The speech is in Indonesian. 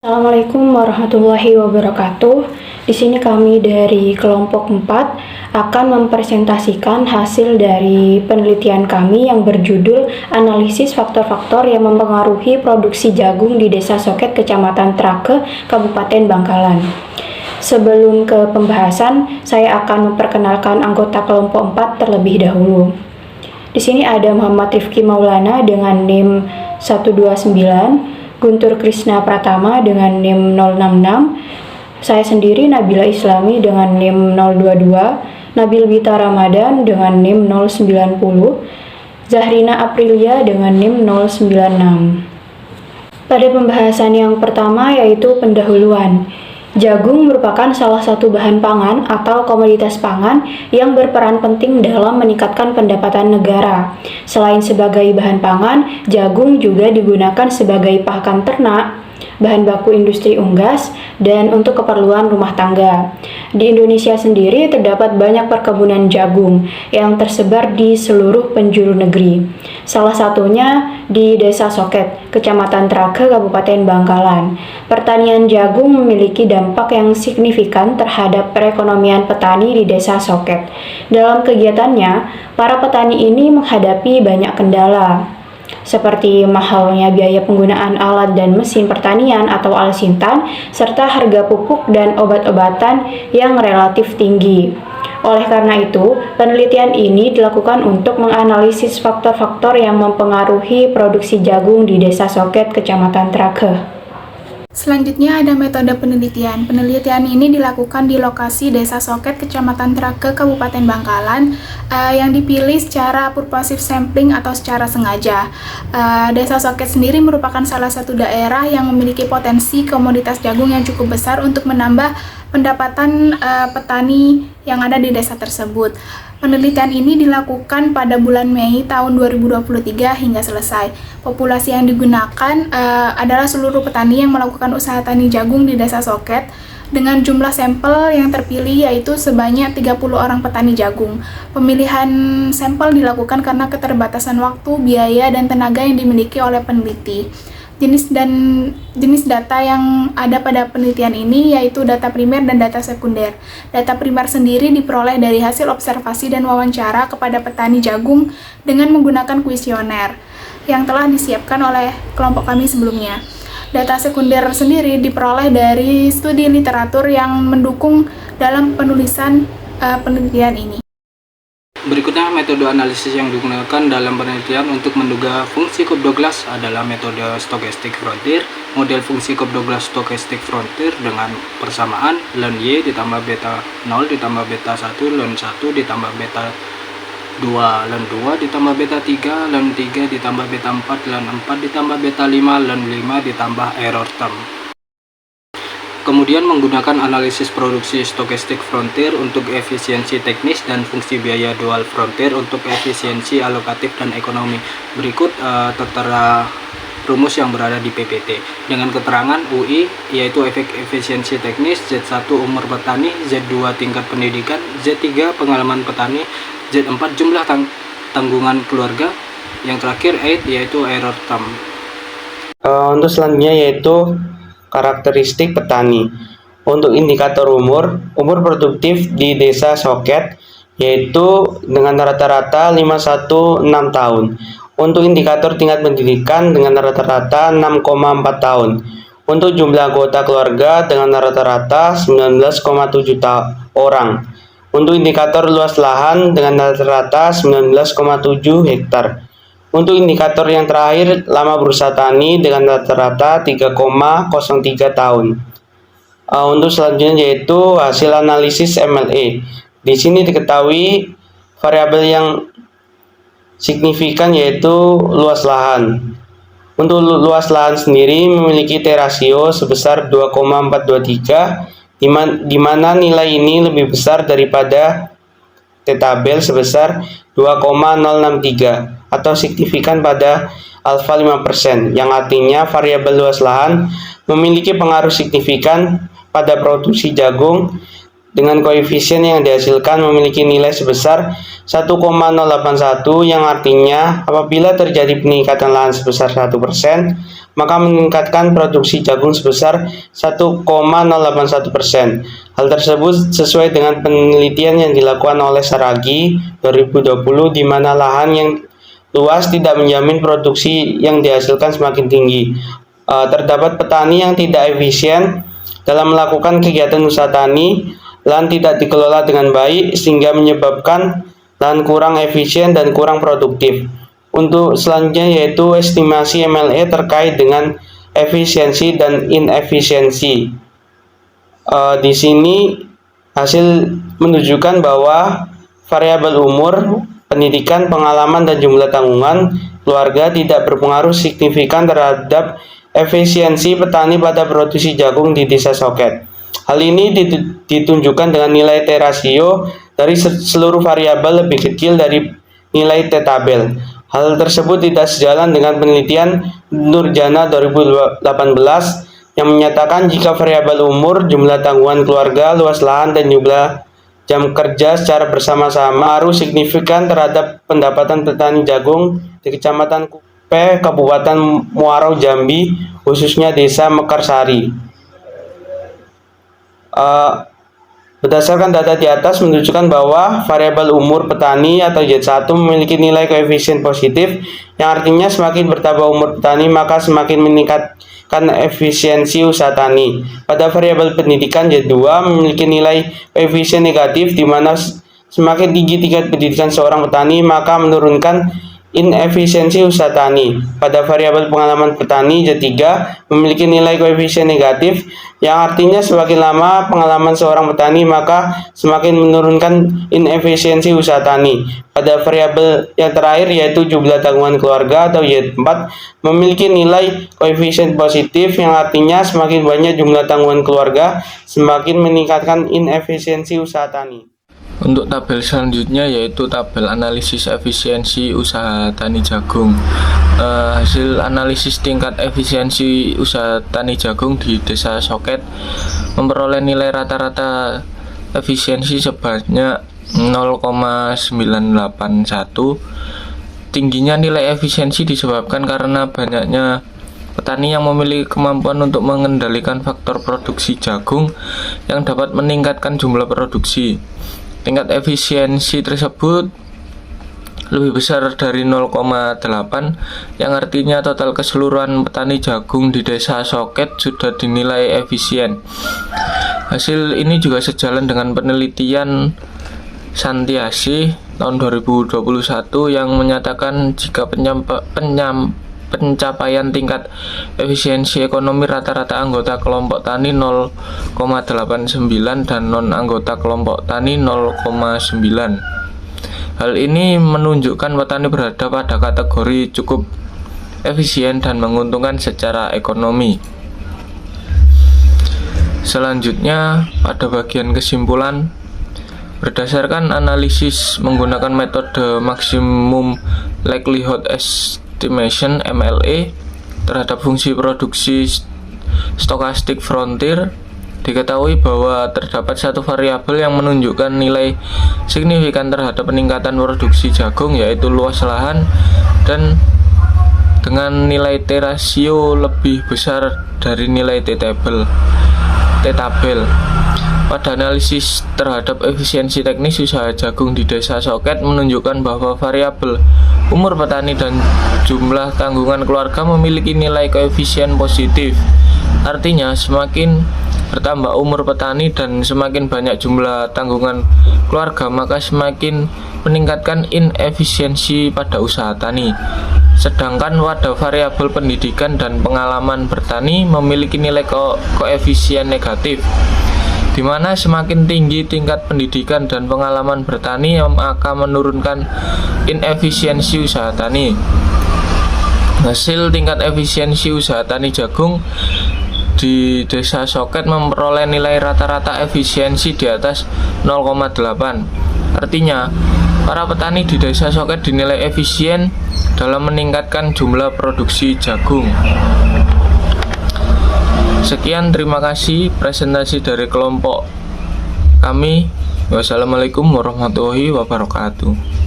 Assalamualaikum warahmatullahi wabarakatuh. Di sini kami dari kelompok 4 akan mempresentasikan hasil dari penelitian kami yang berjudul Analisis Faktor-faktor yang mempengaruhi produksi jagung di Desa Soket, Kecamatan Trake, Kabupaten Bangkalan. Sebelum ke pembahasan, saya akan memperkenalkan anggota kelompok 4 terlebih dahulu. Di sini ada Muhammad Rifki Maulana dengan NIM 129, Guntur Krisna Pratama dengan NIM 066, saya sendiri Nabila Islami dengan NIM 022, Nabil Bita Ramadan dengan NIM 090, Zahrina Aprilia dengan NIM 096. Pada pembahasan yang pertama yaitu pendahuluan. Jagung merupakan salah satu bahan pangan atau komoditas pangan yang berperan penting dalam meningkatkan pendapatan negara. Selain sebagai bahan pangan, jagung juga digunakan sebagai pakan ternak, bahan baku industri unggas, dan untuk keperluan rumah tangga. Di Indonesia sendiri terdapat banyak perkebunan jagung yang tersebar di seluruh penjuru negeri. Salah satunya di Desa Soket, Kecamatan Trake, Kabupaten Bangkalan. Pertanian jagung memiliki dampak yang signifikan terhadap perekonomian petani di Desa Soket. Dalam kegiatannya, para petani ini menghadapi banyak kendala, seperti mahalnya biaya penggunaan alat dan mesin pertanian atau alsintan, serta harga pupuk dan obat-obatan yang relatif tinggi. Oleh karena itu, penelitian ini dilakukan untuk menganalisis faktor-faktor yang mempengaruhi produksi jagung di Desa Soket, Kecamatan Trake. Selanjutnya ada metode penelitian. Penelitian ini dilakukan di lokasi Desa Soket, Kecamatan Trake, Kabupaten Bangkalan, yang dipilih secara purposive sampling atau secara sengaja. Desa Soket sendiri merupakan salah satu daerah yang memiliki potensi komoditas jagung yang cukup besar untuk menambah pendapatan petani yang ada di desa tersebut. Penelitian ini dilakukan pada bulan Mei tahun 2023 hingga selesai. Populasi yang digunakan adalah seluruh petani yang melakukan usaha tani jagung di Desa Soket dengan jumlah sampel yang terpilih yaitu sebanyak 30 orang petani jagung. Pemilihan sampel dilakukan karena keterbatasan waktu, biaya, dan tenaga yang dimiliki oleh peneliti. Jenis data yang ada pada penelitian ini yaitu data primer dan data sekunder. Data primer sendiri diperoleh dari hasil observasi dan wawancara kepada petani jagung dengan menggunakan kuesioner yang telah disiapkan oleh kelompok kami sebelumnya. Data sekunder sendiri diperoleh dari studi literatur yang mendukung dalam penulisan penelitian ini. Berikutnya metode analisis yang digunakan dalam penelitian untuk menduga fungsi Cobb-Douglas adalah metode stochastic frontier. Model fungsi Cobb-Douglas stochastic frontier dengan persamaan ln Y ditambah beta 0 ditambah beta 1 ln 1 ditambah beta 2 ln 2 ditambah beta 3 ln 3 ditambah beta 4 ln 4 ditambah beta 5 ln 5 ditambah error term. Kemudian menggunakan analisis produksi stochastic frontier untuk efisiensi teknis dan fungsi biaya dual frontier untuk efisiensi alokatif dan ekonomi. Berikut tertera rumus yang berada di PPT dengan keterangan UI yaitu efek efisiensi teknis, Z1 umur petani, Z2 tingkat pendidikan, Z3 pengalaman petani, Z4 jumlah tanggungan keluarga, yang terakhir 8 yaitu error term. Untuk selanjutnya yaitu karakteristik petani. Untuk indikator umur produktif di Desa Soket yaitu dengan rata-rata 51,6 tahun. Untuk indikator tingkat pendidikan dengan rata-rata 6,4 tahun. Untuk jumlah anggota keluarga dengan rata-rata 19,7 orang. Untuk indikator luas lahan dengan rata-rata 19,7 hektar. Untuk indikator yang terakhir, lama berusaha tani dengan rata-rata 3,03 tahun. Untuk selanjutnya yaitu hasil analisis MLE. Di sini diketahui variabel yang signifikan yaitu luas lahan. Untuk luas lahan sendiri memiliki T rasio sebesar 2,423, di mana nilai ini lebih besar daripada T tabel sebesar 2,063 atau signifikan pada alfa 5%, yang artinya variabel luas lahan memiliki pengaruh signifikan pada produksi jagung dengan koefisien yang dihasilkan memiliki nilai sebesar 1,081, yang artinya apabila terjadi peningkatan lahan sebesar 1%, maka meningkatkan produksi jagung sebesar 1,081%. Hal tersebut sesuai dengan penelitian yang dilakukan oleh Saragi 2020, di mana lahan yang luas tidak menjamin produksi yang dihasilkan semakin tinggi. Terdapat petani yang tidak efisien dalam melakukan kegiatan usaha tani, lahan tidak dikelola dengan baik sehingga menyebabkan lahan kurang efisien dan kurang produktif. Untuk selanjutnya yaitu estimasi MLE terkait dengan efisiensi dan inefisiensi. Di sini hasil menunjukkan bahwa variabel umur, pendidikan, pengalaman, dan jumlah tanggungan keluarga tidak berpengaruh signifikan terhadap efisiensi petani pada produksi jagung di Desa Soket. Hal ini ditunjukkan dengan nilai T rasio dari seluruh variabel lebih kecil dari nilai T tabel. Hal tersebut tidak sejalan dengan penelitian Nurjana 2018 yang menyatakan jika variabel umur, jumlah tanggungan keluarga, luas lahan, dan jumlah jam kerja secara bersama-sama berpengaruh signifikan terhadap pendapatan petani jagung di Kecamatan Kupe, Kabupaten Muarau, Jambi, khususnya Desa Mekarsari. Berdasarkan data di atas menunjukkan bahwa variabel umur petani atau Z1 memiliki nilai koefisien positif, yang artinya semakin bertambah umur petani maka semakin meningkatkan efisiensi usaha tani. Pada variabel pendidikan Z2 memiliki nilai koefisien negatif, di mana semakin tinggi tingkat pendidikan seorang petani maka menurunkan inefisiensi usaha tani. Pada variabel pengalaman petani Z3 memiliki nilai koefisien negatif, yang artinya semakin lama pengalaman seorang petani maka semakin menurunkan inefisiensi usaha tani. Pada variabel yang terakhir yaitu jumlah tanggungan keluarga atau Y4 memiliki nilai koefisien positif, yang artinya semakin banyak jumlah tanggungan keluarga semakin meningkatkan inefisiensi usaha tani. Untuk tabel selanjutnya yaitu tabel analisis efisiensi usaha tani jagung. Hasil analisis tingkat efisiensi usaha tani jagung di Desa Soket memperoleh nilai rata-rata efisiensi sebanyak 0,981. Tingginya nilai efisiensi disebabkan karena banyaknya petani yang memiliki kemampuan untuk mengendalikan faktor produksi jagung yang dapat meningkatkan jumlah produksi. Tingkat efisiensi tersebut lebih besar dari 0,8, yang artinya total keseluruhan petani jagung di Desa Soket sudah dinilai efisien. Hasil ini juga sejalan dengan penelitian Santiasi tahun 2021 yang menyatakan jika pencapaian tingkat efisiensi ekonomi rata-rata anggota kelompok tani 0,89 dan non-anggota kelompok tani 0,9. Hal ini menunjukkan petani berada pada kategori cukup efisien dan menguntungkan secara ekonomi. Selanjutnya, pada bagian kesimpulan, berdasarkan analisis menggunakan metode Maximum Likelihood Estimation (MLE) terhadap fungsi produksi Stochastic Frontier, diketahui bahwa terdapat satu variabel yang menunjukkan nilai signifikan terhadap peningkatan produksi jagung, yaitu luas lahan, dan dengan nilai T rasio lebih besar dari nilai T tabel. Pada analisis terhadap efisiensi teknis usaha jagung di Desa Soket menunjukkan bahwa variabel umur petani dan jumlah tanggungan keluarga memiliki nilai koefisien positif. Artinya, semakin bertambah umur petani dan semakin banyak jumlah tanggungan keluarga, maka semakin meningkatkan inefisiensi pada usaha tani. Sedangkan pada variabel pendidikan dan pengalaman bertani memiliki nilai koefisien negatif, di mana semakin tinggi tingkat pendidikan dan pengalaman bertani akan menurunkan inefisiensi usaha tani. Hasil tingkat efisiensi usaha tani jagung di Desa Soket memperoleh nilai rata-rata efisiensi di atas 0,8. Artinya, para petani di Desa Soket dinilai efisien dalam meningkatkan jumlah produksi jagung. Sekian, terima kasih presentasi dari kelompok kami. Wassalamualaikum warahmatullahi wabarakatuh.